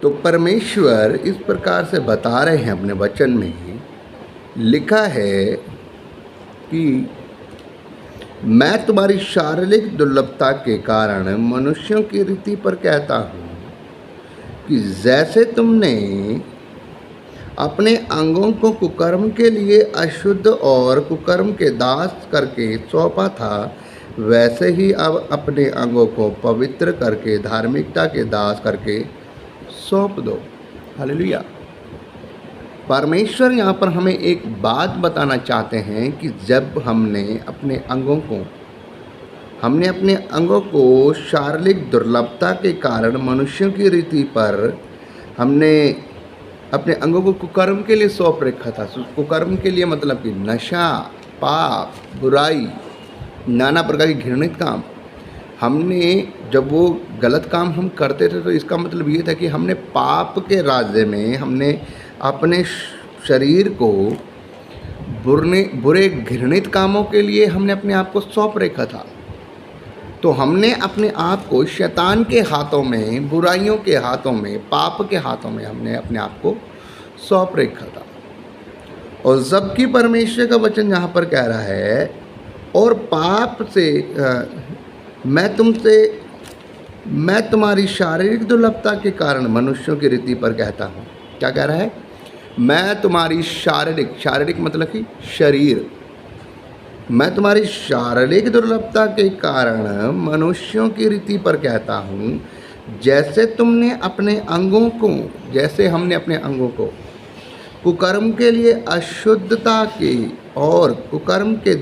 तो परमेश्वर इस प्रकार से बता रहे हैं अपने वचन में, लिखा है कि मैं तुम्हारी शारीरिक दुर्लभता के कारण मनुष्यों की रीति पर कहता हूँ कि जैसे तुमने अपने अंगों को कुकर्म के लिए अशुद्ध और कुकर्म के दास करके सौंपा था, वैसे ही अब अपने अंगों को पवित्र करके धार्मिकता के दास करके सौंप दो। हालेलुया। परमेश्वर यहाँ पर हमें एक बात बताना चाहते हैं कि जब हमने अपने अंगों को शारीरिक दुर्लभता के कारण मनुष्यों की रीति पर हमने अपने अंगों को कुकर्म के लिए सौंप रखा था। कुकर्म के लिए मतलब कि नशा, पाप, बुराई, नाना प्रकार के घृणित काम। हमने जब वो गलत काम हम करते थे तो इसका मतलब ये था कि हमने पाप के राज्य में हमने अपने शरीर को बुरे घृणित कामों के लिए हमने अपने आप को सौंप रखा था। तो हमने अपने आप को शैतान के हाथों में, बुराइयों के हाथों में, पाप के हाथों में हमने अपने आप को सौंप रखा था। और जबकि परमेश्वर का वचन यहाँ पर कह रहा है, और पाप से मैं तुम्हारी शारीरिक दुर्लभता के कारण मनुष्यों की रीति पर कहता हूँ। क्या कह रहा है? मैं तुम्हारी शारीरिक मतलब कि शरीर, मैं तुम्हारी शारीरिक दुर्लभता के कारण मनुष्यों की रीति पर कहता हूँ, जैसे हमने अपने अंगों को कुकर्म के लिए अशुद्धता के और कुकर्म के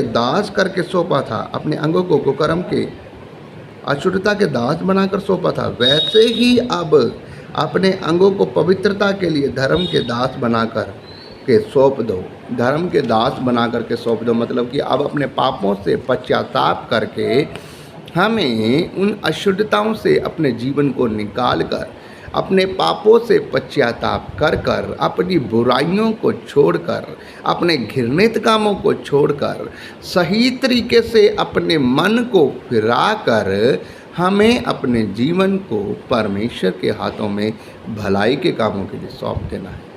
दास करके सौंपा था, अपने अंगों को कुकर्म के अशुद्धता के दास बनाकर सौंपा था, वैसे ही अब अपने अंगों को पवित्रता के लिए धर्म के दास बनाकर के सौंप दो। धर्म के दास बनाकर के सौंप दो मतलब कि अब अपने पापों से पश्चाताप करके हमें उन अशुद्धताओं से अपने जीवन को निकाल कर, अपने पापों से पश्चाताप कर कर, अपनी बुराइयों को छोड़कर, अपने घृणित कामों को छोड़कर, सही तरीके से अपने मन को फिराकर हमें अपने जीवन को परमेश्वर के हाथों में भलाई के कामों के लिए सौंप देना है।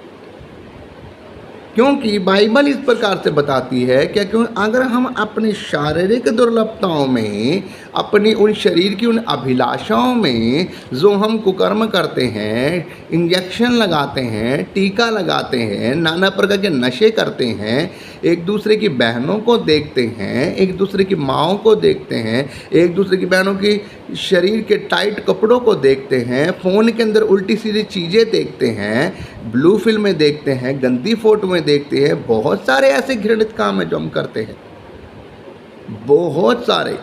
क्योंकि बाइबल इस प्रकार से बताती है कि अगर हम अपनी शारीरिक दुर्लभताओं में, अपनी उन शरीर की उन अभिलाषाओं में जो हम कुकर्म करते हैं, इंजेक्शन लगाते हैं, टीका लगाते हैं, नाना प्रकार के नशे करते हैं, एक दूसरे की बहनों को देखते हैं, एक दूसरे की माँओं को देखते हैं, एक दूसरे की बहनों की शरीर के टाइट कपड़ों को देखते हैं, फ़ोन के अंदर उल्टी सीधी चीज़ें देखते हैं, ब्लू फिल्में देखते हैं, गंदी फोटोएं देखते हैं, बहुत सारे ऐसे घृणित काम हैं जो हम करते हैं, बहुत सारे।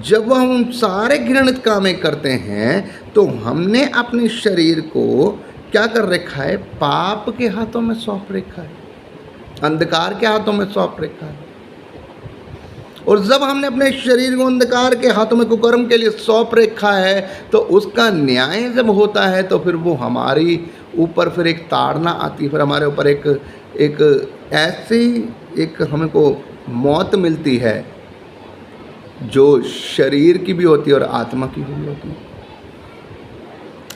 जब हम सारे घृणित कामें करते हैं तो हमने अपने शरीर को क्या कर रखा है? पाप के हाथों में सौंप रखा है, अंधकार के हाथों में सौंप रखा है। और जब हमने अपने शरीर को अंधकार के हाथों में कुकर्म के लिए सौंप रखा है तो उसका न्याय जब होता है तो फिर वो हमारी ऊपर फिर एक ताड़ना आती है, फिर हमारे ऊपर एक ऐसी हमको मौत मिलती है जो शरीर की भी होती है और आत्मा की भी होती है।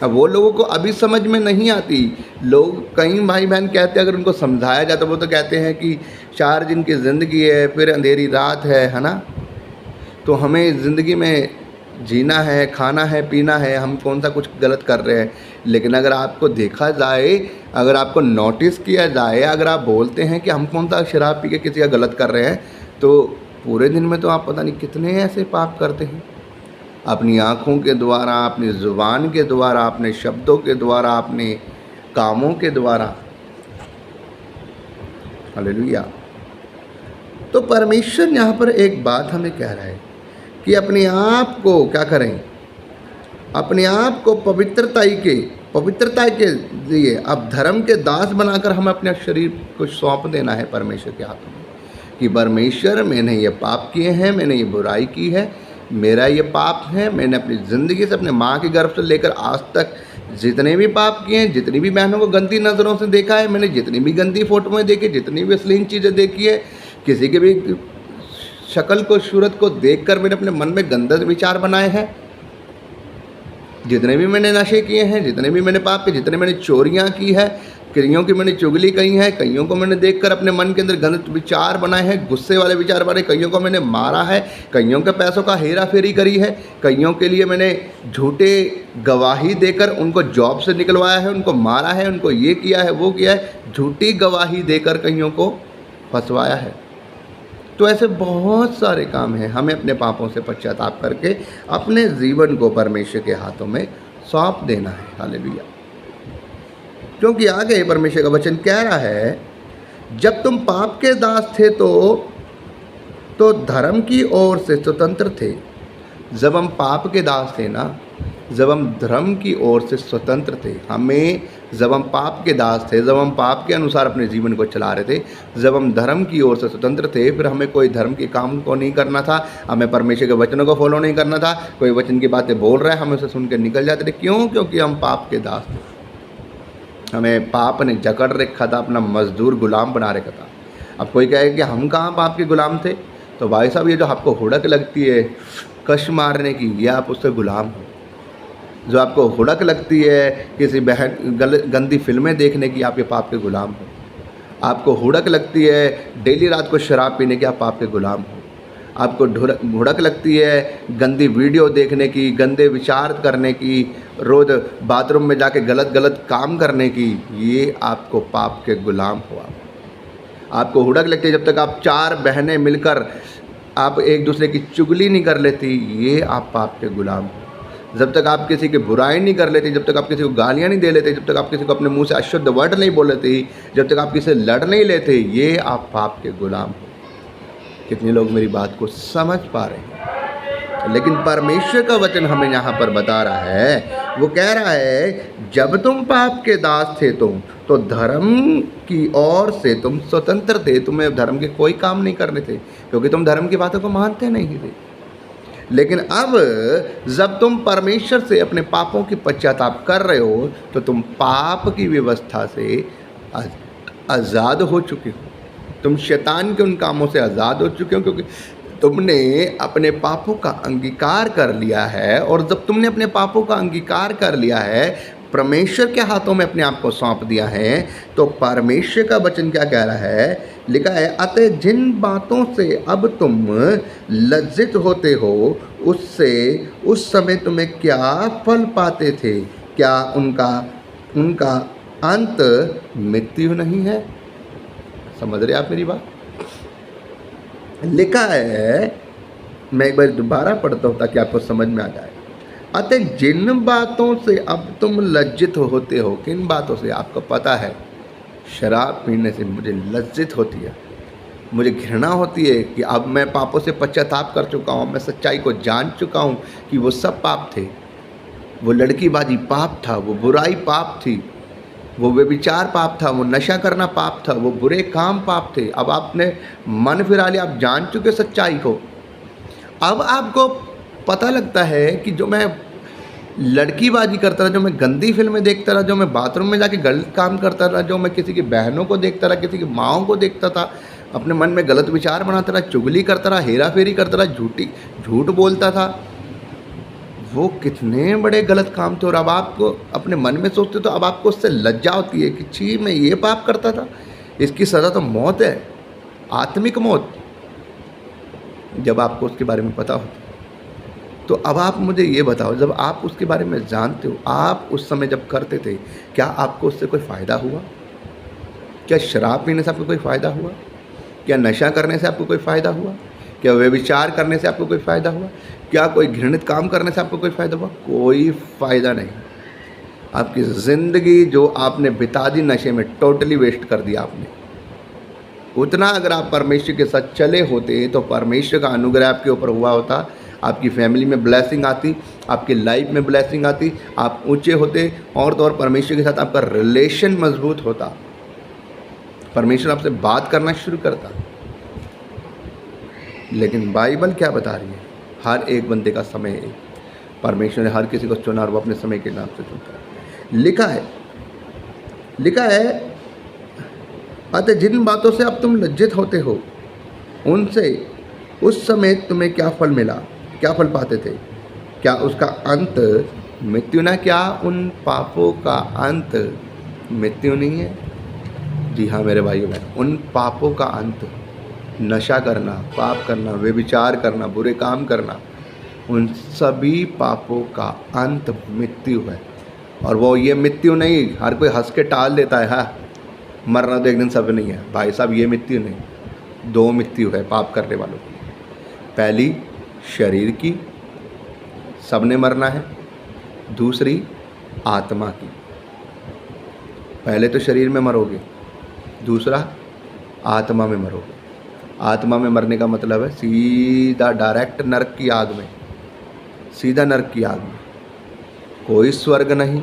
अब वो लोगों को अभी समझ में नहीं आती। लोग, कई भाई बहन कहते हैं, अगर उनको समझाया जाता वो तो कहते हैं कि 4 दिन की ज़िंदगी है, फिर अंधेरी रात है ना, तो हमें ज़िंदगी में जीना है, खाना है, पीना है, हम कौन सा कुछ गलत कर रहे हैं। लेकिन अगर आपको देखा जाए, अगर आपको नोटिस किया जाए, अगर आप बोलते हैं कि हम कौन सा शराब पी के किसी का गलत कर रहे हैं, तो पूरे दिन में तो आप पता नहीं कितने ऐसे पाप करते हैं, अपनी आँखों के द्वारा, अपनी ज़ुबान के द्वारा, अपने शब्दों के द्वारा, अपने कामों के द्वारा। हालेलुया। तो परमेश्वर यहाँ पर एक बात हमें कह रहा है कि अपने आप को क्या करें? अपने आप को पवित्रता के लिए अब धर्म के दास बनाकर हमें अपने शरीर को सौंप देना है परमेश्वर के हाथों में, कि परमेश्वर, मैंने ये पाप किए हैं, मैंने ये बुराई की है, मेरा ये पाप है, मैंने अपनी ज़िंदगी से, अपने माँ के गर्भ से लेकर आज तक जितने भी पाप किए हैं, जितनी भी बहनों को गंदी नज़रों से देखा है, मैंने जितनी भी गंदी फोटोएं देखी, जितनी भी अश्लील चीज़ें देखी है, किसी के भी शक्ल को, सूरत को देखकर मैंने अपने मन में गंदे विचार बनाए हैं। जितने भी मैंने नशे किए हैं, जितने भी मैंने पाप किए, जितने मैंने चोरियां की है, कईयों की मैंने चुगली कही है, कईयों को मैंने देखकर अपने मन के अंदर गलत विचार बनाए हैं, गुस्से वाले विचार बनाए, कईयों को मैंने मारा है, कईयों के पैसों का हेरा फेरी करी है, कईयों के लिए मैंने झूठे गवाही देकर उनको जॉब से निकलवाया है, उनको मारा है, उनको ये किया है, वो किया है, झूठी गवाही देकर कईयों को फंसवाया है। तो ऐसे बहुत सारे काम हैं। हमें अपने पापों से पश्चाताप करके अपने जीवन को परमेश्वर के हाथों में सौंप देना है। हालेलुया। क्योंकि आगे परमेश्वर का वचन कह रहा है, जब तुम पाप के दास थे तो धर्म की ओर से स्वतंत्र थे। जब हम पाप के दास थे ना, जब हम धर्म की ओर से स्वतंत्र थे, जब हम पाप के दास थे, जब हम पाप के अनुसार अपने जीवन को चला रहे थे, जब हम धर्म की ओर से स्वतंत्र थे, फिर हमें कोई धर्म के काम को नहीं करना था, हमें परमेश्वर के वचनों को फॉलो नहीं करना था। कोई वचन की बातें बोल रहा है, हम उसे सुन के निकल जाते थे। क्यों? क्योंकि हम पाप के दास थे। हमें पाप ने जकड़ रखा था, अपना मजदूर गुलाम बना रखा था। अब कोई कहे कि हम कहाँ पाप के गुलाम थे, तो भाई साहब, ये जो आपको हुड़क लगती है कश मारने की, ये आप उससे गुलाम हो। जो आपको हुड़क लगती है किसी गंदी फिल्में देखने की, आप ये पाप के गुलाम हो। आपको हुड़क लगती है डेली रात को शराब पीने की, आप पाप के गुलाम हो। आपको हुड़क लगती है गंदी वीडियो देखने की, गंदे विचार करने की, रोज़ बाथरूम में जाके गलत काम करने की, ये आपको पाप के गुलाम हो। आपको हुड़क लगती है जब तक आप 4 बहनें मिलकर आप एक दूसरे की चुगली नहीं कर लेती, ये आप पाप के गुलाम हो। जब तक आप किसी की बुराई नहीं कर लेते, जब तक आप किसी को गालियाँ नहीं दे लेते, जब तक आप किसी को अपने मुंह से अशुद्ध वर्ड नहीं बोल लेते, जब तक आप किसी से लड़ नहीं लेते, ये आप पाप के गुलाम हो। कितने लोग मेरी बात को समझ पा रहे हैं? लेकिन परमेश्वर का वचन हमें यहाँ पर बता रहा है, वो कह रहा है, जब तुम पाप के दास थे तो धर्म की ओर से तुम स्वतंत्र थे। तुम्हें धर्म के कोई काम नहीं करने थे, क्योंकि तुम धर्म की बातों को मानते नहीं थे। लेकिन अब जब तुम परमेश्वर से अपने पापों की पश्चाताप कर रहे हो, तो तुम पाप की व्यवस्था से आज़ाद हो चुके हो। तुम शैतान के उन कामों से आज़ाद हो चुके हो, क्योंकि तुमने अपने पापों का अंगीकार कर लिया है। और जब तुमने अपने पापों का अंगीकार कर लिया है, परमेश्वर के हाथों में अपने आप को सौंप दिया है, तो परमेश्वर का वचन क्या कह रहा है? लिखा है, अतः जिन बातों से अब तुम लज्जित होते हो, उससे उस समय तुम्हें क्या फल पाते थे? क्या उनका अंत मृत्यु नहीं है? समझ रहे आप मेरी बात? लिखा है, मैं एक बार दोबारा पढ़ता हूँ ताकि आपको समझ में आ जाए। अतः जिन बातों से अब तुम लज्जित होते हो, किन बातों से? आपको पता है, शराब पीने से मुझे लज्जित होती है, मुझे घृणा होती है कि अब मैं पापों से पश्चाताप कर चुका हूँ, मैं सच्चाई को जान चुका हूँ कि वो सब पाप थे। वो लड़कीबाजी पाप था, वो बुराई पाप थी, वो व्यभिचार पाप था, वो नशा करना पाप था, वो बुरे काम पाप थे। अब आपने मन फिरा लिया, आप जान चुके सच्चाई को। अब आपको पता लगता है कि जो मैं लड़कीबाजी करता रहा, जो मैं गंदी फिल्में देखता रहा, जो मैं बाथरूम में जाके गलत काम करता रहा, जो मैं किसी की बहनों को देखता रहा, किसी की माँओं को देखता था, अपने मन में गलत विचार बनाता रहा, चुगली करता रहा, हेरा फेरी करता रहा, झूठ बोलता था, वो कितने बड़े गलत काम थे। और अब आपको अपने मन में सोचते तो अब आपको उससे लज्जा होती है कि छी, मैं ये पाप करता था, इसकी सज़ा तो मौत है, आत्मिक मौत। जब आपको उसके बारे में पता होता, तो अब आप मुझे ये बताओ, जब आप उसके बारे में जानते हो, आप उस समय जब करते थे, क्या आपको उससे कोई फ़ायदा हुआ? क्या शराब पीने से आपको कोई फ़ायदा हुआ? क्या नशा करने से आपको कोई फ़ायदा हुआ? क्या व्यभिचार करने से आपको कोई फ़ायदा हुआ? क्या कोई घृणित काम करने से आपको कोई फ़ायदा हुआ? कोई फ़ायदा नहीं। आपकी ज़िंदगी जो आपने बिता दी नशे में, टोटली वेस्ट कर दिया आपने। उतना अगर आप परमेश्वर के साथ चले होते, तो परमेश्वर का अनुग्रह आपके ऊपर हुआ होता, आपकी फैमिली में ब्लेसिंग आती, आपकी लाइफ में ब्लेसिंग आती, आप ऊंचे होते, और तो और परमेश्वर के साथ आपका रिलेशन मजबूत होता, परमेश्वर आपसे बात करना शुरू करता। लेकिन बाइबल क्या बता रही है? हर एक बंदे का समय है, परमेश्वर ने हर किसी को चुना और वो अपने समय के नाम से चुनता है। लिखा है, अतः जिन बातों से अब तुम लज्जित होते हो, उनसे उस समय तुम्हें क्या फल मिला, क्या फल पाते थे? क्या उसका अंत मृत्यु ना? क्या उन पापों का अंत मृत्यु नहीं है? जी हाँ मेरे भाइयों बहनों, उन पापों का अंत, नशा करना, पाप करना, व्यभिचार करना, बुरे काम करना, उन सभी पापों का अंत मृत्यु है। और वो ये मृत्यु नहीं, हर कोई हंस के टाल देता है, हाँ मरना तो एक दिन सब नहीं है भाई साहब, ये मृत्यु नहीं। दो मृत्यु है पाप करने वालों की। पहली शरीर की, सबने मरना है। दूसरी आत्मा की। पहले तो शरीर में मरोगे, दूसरा आत्मा में मरोगे। आत्मा में मरने का मतलब है सीधा डायरेक्ट नरक की आग में, सीधा नरक की आग में। कोई स्वर्ग नहीं,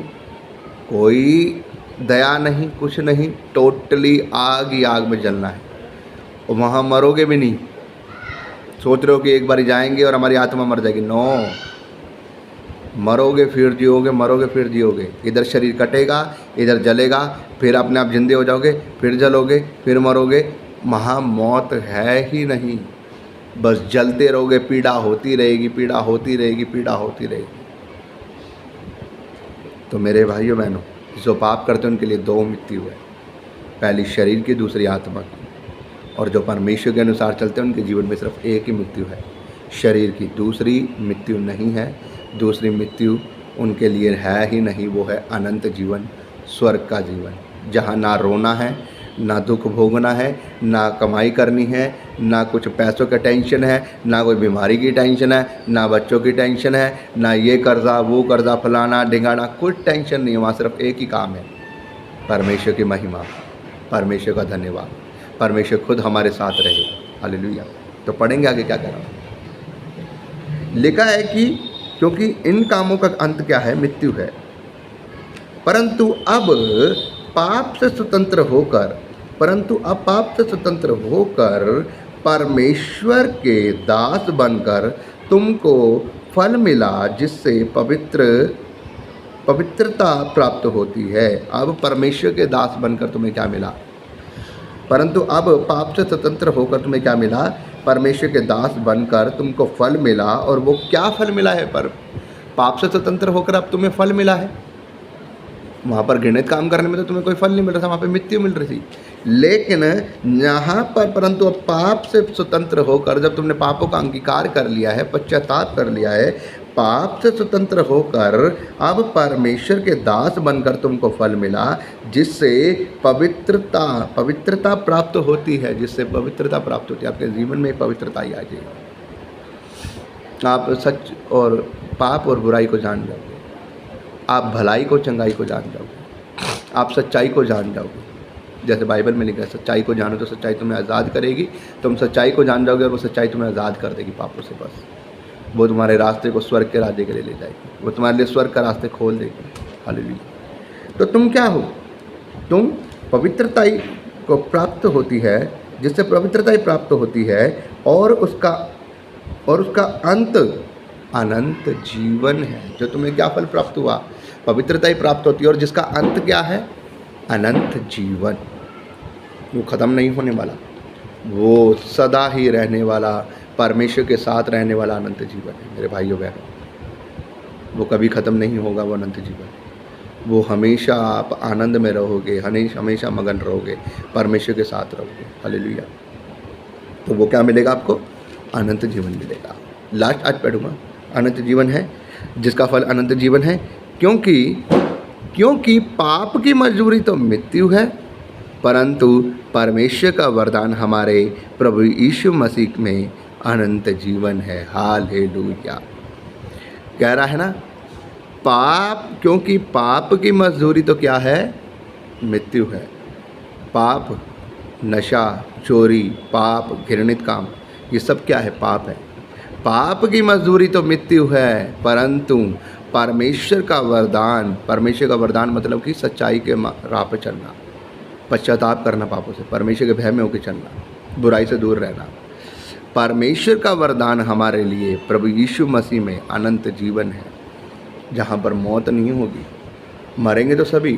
कोई दया नहीं, कुछ नहीं, टोटली आग ही आग में जलना है। और वहाँ मरोगे भी नहीं। सोच रहे हो कि एक बार जाएंगे और हमारी आत्मा मर जाएगी, नो। मरोगे फिर जियोगे, मरोगे फिर जियोगे। इधर शरीर कटेगा, इधर जलेगा, फिर अपने आप जिंदे हो जाओगे, फिर जलोगे, फिर मरोगे। वहाँ मौत है ही नहीं, बस जलते रहोगे, पीड़ा होती रहेगी, पीड़ा होती रहेगी, पीड़ा होती रहेगी। तो मेरे भाइयों बहनों, जो पाप करते हैं उनके लिए दो मृत्यु है, पहली शरीर की, दूसरी आत्मा की। और जो परमेश्वर के अनुसार चलते हैं उनके जीवन में सिर्फ एक ही मृत्यु है, शरीर की। दूसरी मृत्यु नहीं है, दूसरी मृत्यु उनके लिए है ही नहीं। वो है अनंत जीवन, स्वर्ग का जीवन, जहाँ ना रोना है, ना दुख भोगना है, ना कमाई करनी है, ना कुछ पैसों का टेंशन है, ना कोई बीमारी की टेंशन है, ना बच्चों की टेंशन है, ना ये कर्जा वो कर्जा, फलाना ढिंगाना, कुछ टेंशन नहीं है। वहाँ सिर्फ एक ही काम है, परमेश्वर की महिमा, परमेश्वर का धन्यवाद, परमेश्वर खुद हमारे साथ रहेगा। हालेलुया। तो पढ़ेंगे आगे क्या कह रहा हूँ। लिखा है कि क्योंकि इन कामों का अंत क्या है, मृत्यु है। परंतु अब पाप से स्वतंत्र होकर परमेश्वर के दास बनकर तुमको फल मिला, जिससे पवित्रता प्राप्त होती है। अब परमेश्वर के दास बनकर तुम्हें क्या मिला? परंतु अब पाप से स्वतंत्र होकर तुम्हें क्या मिला? परमेश्वर के दास बनकर तुमको फल मिला। और वो क्या फल मिला है? पर पाप से स्वतंत्र होकर अब तुम्हें फल मिला है। वहाँ पर घृणित काम करने में तो तुम्हें कोई फल नहीं मिल रहा था, वहाँ पर मृत्यु मिल रही थी। लेकिन यहाँ पर परंतु अब पाप से स्वतंत्र होकर, जब तुमने पापों का अंगीकार कर लिया है, पश्चाताप कर लिया है, पाप से स्वतंत्र होकर अब परमेश्वर के दास बनकर तुमको फल मिला, जिससे पवित्रता प्राप्त होती है। जिससे पवित्रता प्राप्त होती है, आपके जीवन में पवित्रता ही आ जाएगी। आप सच और पाप और बुराई को जान जाओगे, आप भलाई को चंगाई को जान जाओगे, आप सच्चाई को जान जाओगे। जैसे बाइबल में लिखा है, सच्चाई को जानो तो सच्चाई तुम्हें आज़ाद करेगी। तुम सच्चाई को जान जाओगे और वो सच्चाई तुम्हें आज़ाद कर देगी पापों से। बस वो तुम्हारे रास्ते को स्वर्ग के राज्य के लिए ले जाएगी, वो तुम्हारे लिए स्वर्ग का रास्ते खोल देगी। हालेलुया। तो तुम क्या हो? तुम पवित्रता को प्राप्त होती है, जिससे पवित्रता ही प्राप्त होती है, और उसका अंत अनंत जीवन है। जो तुम्हें क्या फल प्राप्त हुआ? पवित्रता ही प्राप्त होती है, और जिसका अंत क्या है? अनंत जीवन। वो ख़त्म नहीं होने वाला, वो सदा ही रहने वाला, परमेश्वर के साथ रहने वाला अनंत जीवन है मेरे भाइयों बहनों। वो कभी ख़त्म नहीं होगा वो अनंत जीवन। वो हमेशा आप आनंद में रहोगे, हमेशा मगन रहोगे, परमेश्वर के साथ रहोगे। हालेलुया। तो वो क्या मिलेगा आपको? अनंत जीवन मिलेगा। लास्ट आज पढ़ूँगा। अनंत जीवन है, जिसका फल अनंत जीवन है, क्योंकि पाप की मजदूरी तो मृत्यु है, परंतु परमेश्वर का वरदान हमारे प्रभु यीशु मसीह में अनंत जीवन है। हालेलुया। कह रहा है ना, क्योंकि पाप की मजदूरी तो क्या है? मृत्यु है। पाप, नशा, चोरी, पाप, घृणित काम, ये सब क्या है? पाप है। पाप की मजदूरी तो मृत्यु है, परंतु परमेश्वर का वरदान मतलब कि सच्चाई के राह पर चलना, पश्चाताप करना पापों से, परमेश्वर के भय में होकर चलना, बुराई से दूर रहना। परमेश्वर का वरदान हमारे लिए प्रभु यीशु मसीह में अनंत जीवन है, जहाँ पर मौत नहीं होगी। मरेंगे तो सभी,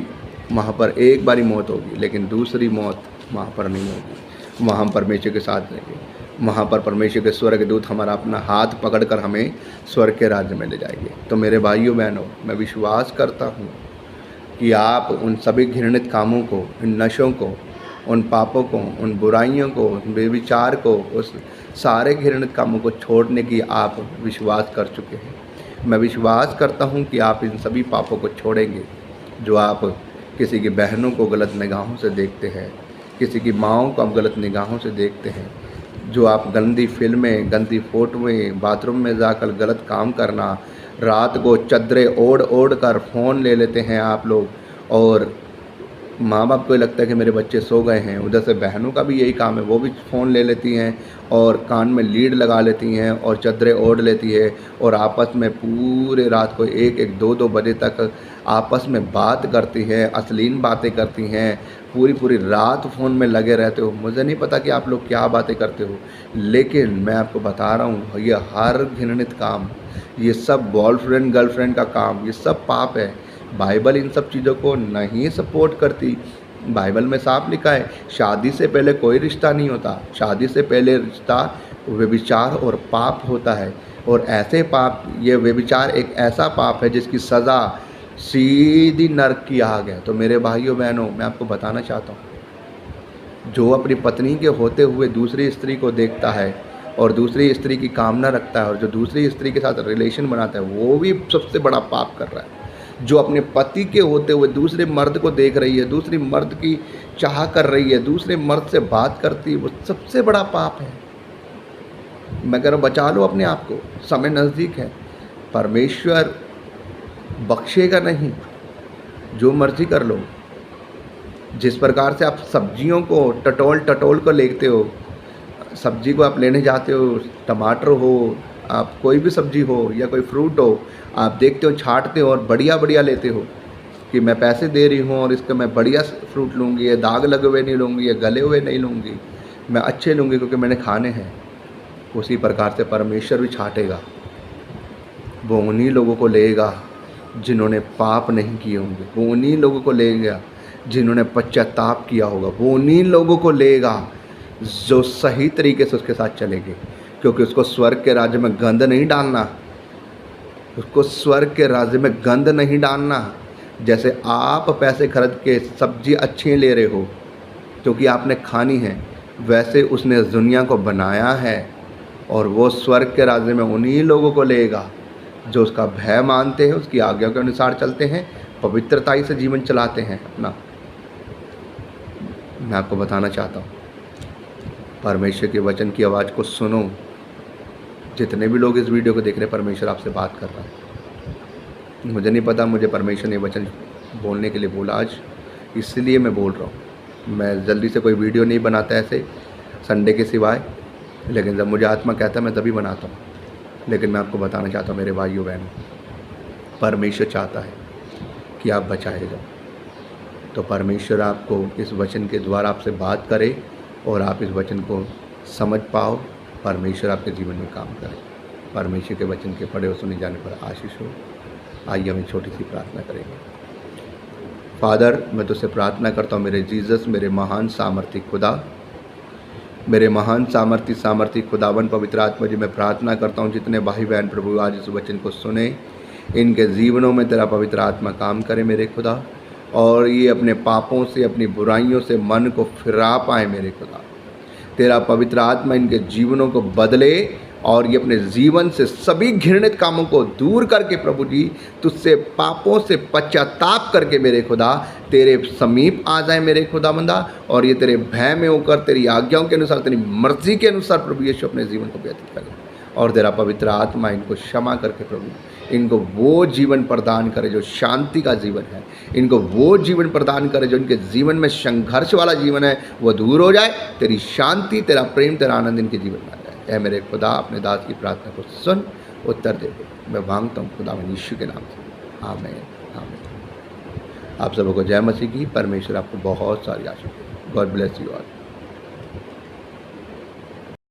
वहाँ पर एक बारी मौत होगी, लेकिन दूसरी मौत वहाँ पर नहीं होगी। वहाँ हम परमेश्वर के साथ रहेंगे। वहाँ पर परमेश्वर के स्वर्ग दूत हमारा अपना हाथ पकड़कर हमें स्वर्ग के राज्य में ले जाएंगे। तो मेरे भाइयों बहनों, मैं विश्वास करता हूँ कि आप उन सभी घृणित कामों को, इन नशों को, उन पापों को, उन बुराइयों को, उन बेविचार को, उस सारे घृणित कामों को छोड़ने की आप विश्वास कर चुके हैं। मैं विश्वास करता हूँ कि आप इन सभी पापों को छोड़ेंगे। जो आप किसी की बहनों को गलत निगाहों से देखते हैं, किसी की माँओं को आप गलत निगाहों से देखते हैं, जो आप गंदी फिल्में, गंदी फोटोएं, बाथरूम में जाकर गलत काम करना, रात को चद्दरें ओढ़ ओढ़ कर फ़ोन ले लेते हैं आप लोग, और माँ बाप को लगता है कि मेरे बच्चे सो गए हैं। उधर से बहनों का भी यही काम है, वो भी फ़ोन ले लेती हैं और कान में लीड लगा लेती हैं और चद्दरें ओढ़ लेती है और आपस में पूरे रात को 1-1, 2-2 बजे तक आपस में बात करती हैं, अश्लील बातें करती हैं, पूरी रात फ़ोन में लगे रहते हो। मुझे नहीं पता कि आप लोग क्या बातें करते हो, लेकिन मैं आपको बता रहा हूँ, ये हर घृणित काम, ये सब बॉयफ्रेंड गर्लफ्रेंड का काम, ये सब पाप है। बाइबल इन सब चीज़ों को नहीं सपोर्ट करती। बाइबल में साफ लिखा है, शादी से पहले कोई रिश्ता नहीं होता, शादी से पहले रिश्ता व्यभिचार और पाप होता है। और ऐसे पाप, ये व्यभिचार एक ऐसा पाप है जिसकी सज़ा सीधी नरक की आग है। तो मेरे भाइयों बहनों, मैं आपको बताना चाहता हूँ, जो अपनी पत्नी के होते हुए दूसरी स्त्री को देखता है और दूसरी स्त्री की कामना रखता है और जो दूसरी स्त्री के साथ रिलेशन बनाता है, वो भी सबसे बड़ा पाप कर रहा है। जो अपने पति के होते हुए दूसरे मर्द को देख रही है, दूसरी मर्द की चाह कर रही है, दूसरे मर्द से बात करती है, वो सबसे बड़ा पाप है। मैं कह रहा हूँ, बचा लो अपने आप को, समय नज़दीक है। परमेश्वर बख्शेगा नहीं, जो मर्जी कर लो। जिस प्रकार से आप सब्जियों को टटोल कर लेते हो, सब्जी को आप लेने जाते हो, टमाटर हो, आप कोई भी सब्जी हो या कोई फ्रूट हो, आप देखते हो, छांटते हो और बढ़िया लेते हो कि मैं पैसे दे रही हूँ और इसका मैं बढ़िया फ्रूट लूँगी, ये दाग लगे हुए नहीं लूँगी, ये गले हुए नहीं लूँगी, मैं अच्छे लूँगी क्योंकि मैंने खाने हैं। उसी प्रकार से परमेश्वर भी छांटेगा, वो उन्हीं लोगों को लेगा जिन्होंने पाप नहीं किए होंगे, वो उन्हीं लोगों को लेगा जिन्होंने पश्चाताप किया होगा, वो उन्हीं लोगों को लेगा जो सही तरीके से उसके साथ चलेंगे। क्योंकि उसको स्वर्ग के राज्य में गंध नहीं डालना, उसको स्वर्ग के राज्य में गंध नहीं डालना। जैसे आप पैसे खर्च के सब्जी अच्छी ले रहे हो क्योंकि आपने खानी है, वैसे उसने दुनिया को बनाया है और वो स्वर्ग के राज्य में उन्हीं लोगों को लेगा जो उसका भय मानते हैं, उसकी आज्ञा के अनुसार चलते हैं, पवित्रताई से जीवन चलाते हैं अपना। मैं आपको बताना चाहता हूँ, परमेश्वर के वचन की आवाज़ को सुनो। जितने भी लोग इस वीडियो को देख रहे हैं, परमेश्वर आपसे बात कर रहा है। मुझे नहीं पता, मुझे परमेश्वर ने वचन बोलने के लिए बोला आज, इसलिए मैं बोल रहा हूँ। मैं जल्दी से कोई वीडियो नहीं बनाता ऐसे संडे के सिवाय, लेकिन जब मुझे आत्मा कहता है मैं तभी बनाता हूँ। लेकिन मैं आपको बताना चाहता हूँ मेरे भाइयों बहनों, परमेश्वर चाहता है कि आप बचाए जाओ। तो परमेश्वर आपको इस वचन के द्वारा आपसे बात करे और आप इस वचन को समझ पाओ, परमेश्वर आपके जीवन में काम करे। परमेश्वर के वचन के पढ़े और सुने जाने पर आशीष हो। आइए हम एक छोटी सी प्रार्थना करेंगे। फादर, मैं तुझसे प्रार्थना करता हूँ मेरे जीसस, मेरे महान सामर्थी खुदा, मेरे महान सामर्थी खुदावन पवित्र आत्मा जी, मैं प्रार्थना करता हूँ जितने भाई बहन प्रभु आज इस वचन को सुने, इनके जीवनों में तेरा पवित्र आत्मा काम करे मेरे खुदा, और ये अपने पापों से, अपनी बुराइयों से मन को फिरा पाए मेरे खुदा। तेरा पवित्र आत्मा इनके जीवनों को बदले और ये अपने जीवन से सभी घृणित कामों को दूर करके प्रभु जी तुझसे पापों से पश्चाताप करके मेरे खुदा तेरे समीप आ जाए मेरे खुदा बंदा, और ये तेरे भय में होकर तेरी आज्ञाओं के अनुसार, तेरी मर्जी के अनुसार प्रभु यीशु अपने जीवन को व्यतीत करे। और तेरा पवित्र आत्मा इनको क्षमा करके प्रभु इनको वो जीवन प्रदान करे जो शांति का जीवन है, इनको वो जीवन प्रदान करे जो इनके जीवन में संघर्ष वाला जीवन है वो दूर हो जाए। तेरी शांति, तेरा प्रेम, तेरा आनंद इनके जीवन में आ जाए। ऐ मेरे खुदा, अपने दास की प्रार्थना को सुन, उत्तर दे दे। मैं मांगता हूँ खुदा यीशु के नाम से, आमीन आमीन। आप सबों को जय मसीह की। परमेश्वर आपको बहुत सारी आशीष दे। God bless you all.